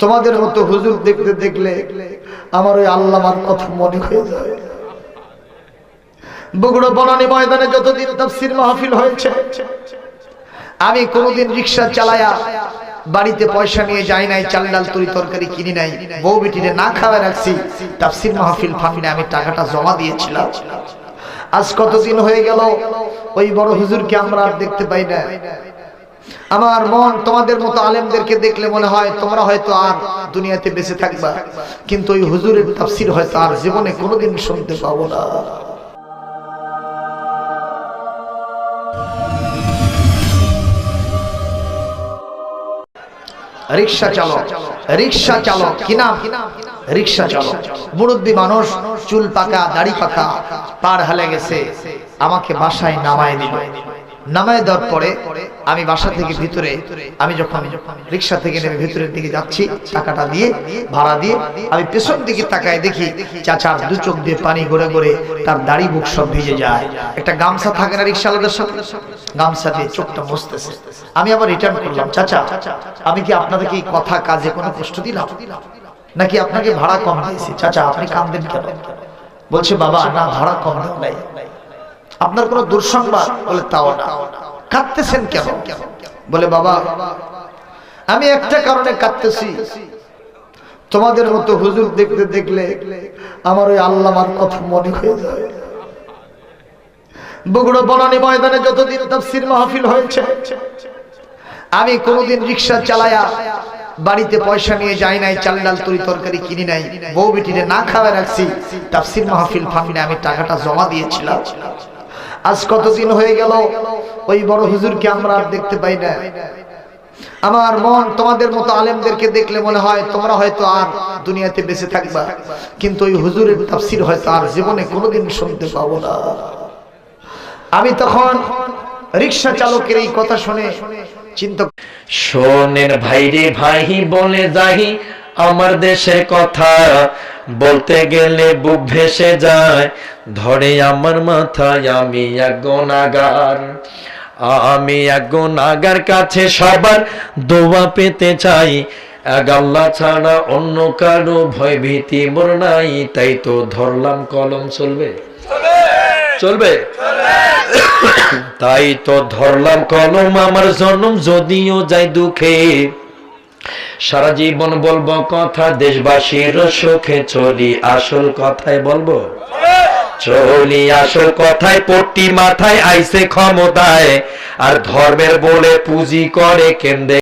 তোমাদের মতো হুজুর দেখতে দেখলে আমার ওই আল্লামার কথা মনে হয়ে যায়। বগুড়া বনানী ময়দানে যতদিন তাফসীর মাহফিল হয়েছে, আমি কোনোদিন রিকশা চালায়া বাড়িতে পয়সা নিয়ে যাই নাই, চাল ডাল তরি তরকারি কিনি নাই, বউ বেটিরে না খাওয়া রাখছি, তাফসীর মাহফিল ফান্ডে আমি টাকাটা জমা দিয়েছিলাম। আজ কতদিন হয়ে গেল ওই বড় হুজুরকে আমরা আর দেখতে পাই না। আমার মন তোমাদের মতো আলেমদেরকে দেখলে মনে হয় তোমরা হয়তো আর দুনিয়াতে বেঁচে থাকবা, কিন্তু ওই হুজুরের তাফসীর হয়তো আর জীবনে কোনোদিন শুনতে পাবো না। রিকশা চালক কি নাম? রিকশা চালক, মুরব্বী মানুষ, চুল পাকা দাড়ি পাকা, পার হালে গেছে। আমাকে বাসায় নামায় দিল। নামায় দেওয়ার পরে আমি বাসা থেকে ভিতরে, আমি যখন রিকশা থেকে নেমে ভিতরের দিকে যাচ্ছি, টাকাটা দিয়ে ভাড়া দিয়ে আমি পেছন দিকে তাকায় দেখি চাচার দু চোখ দিয়ে পানি গড়ে গড়ে তার দাড়ি বুক সব ভিজে যায়। একটা গামছা থাকে না রিকশাওয়ালাদের সাথে, গামছা দিয়ে চোখটা মুছতেছে। আমি আবার রিটার্ন করলাম, চাচা আমি কি আপনাদেরকে এই কথা কাজে কোনো কষ্ট দিলাম নাকি আপনাকে ভাড়া কম দিয়েছি? চাচা আপনি কাঁদেন কেন? বলছে বাবা না, ভাড়া কম দেওয়া নাই। আপনার কোনো দুঃসংবাদ? বলে তাও না। কাঁদতেছেন কেন? বলে বাবা আমি একটা কারণে কাঁদতেছি, তোমাদের মতো হুজুর দেখতে দেখলে আমার ওই আল্লামার কথা মনে হয়ে যায়। বগুড়া বনানী ময়দানে যতদিন তাফসীর মাহফিল হয়েছে, আমি কোনোদিন রিকশা চালায়া বাড়িতে পয়সা নিয়ে যাই নাই, চাল ডাল তরি তরকারি কিনি নাই, বউ বেটিরে না খাওয়া রাখছি, তাফসীর মাহফিল ফান্ডে আমি টাকাটা জমা দিয়েছিলাম। আজ কতদিন হয়ে গেল ওই বড় হুজুরকে আমরা আর দেখতে পাই না। আমার মন তোমাদের মতো আলেমদেরকে দেখলে মনে হয় তোমরা হয়তো আর দুনিয়াতে বেঁচে থাকবা, কিন্তু ওই হুজুরের তাফসীর হয়তো আর জীবনে কোনোদিন শুনতে পাবো না। আমি তখন রিকশা চালকের এই কথা শুনে চিন্তা, শোনেন ভাই রে ভাই বলে যাই আমার দেশের কথা, বলতে গেলে বুক ভেসে যায়, ধরে আমার মাথায় আমি এক গুনাহগার। আমি এক গুনাহগার, কাছে সবার দোয়া পেতে চাই, এক আল্লাহ ছাড়া অন্য কারো ভয় ভীতি মোর নাই, তাই তো ধরলাম কলম। চলবে চলবে তাই তো ধরলাম কলম, আমার জন্ম যদিও যাই দুঃখে, সারা জীবন বলবো কথা দেশবাসীর সুখে, চলি আসল কথাই বলবো, চলি আসল কথায়। পট্টি মাথায় আইছে ক্ষমতায়, আর ধর্মের বলে পুঁজি করে কেন্দ্রে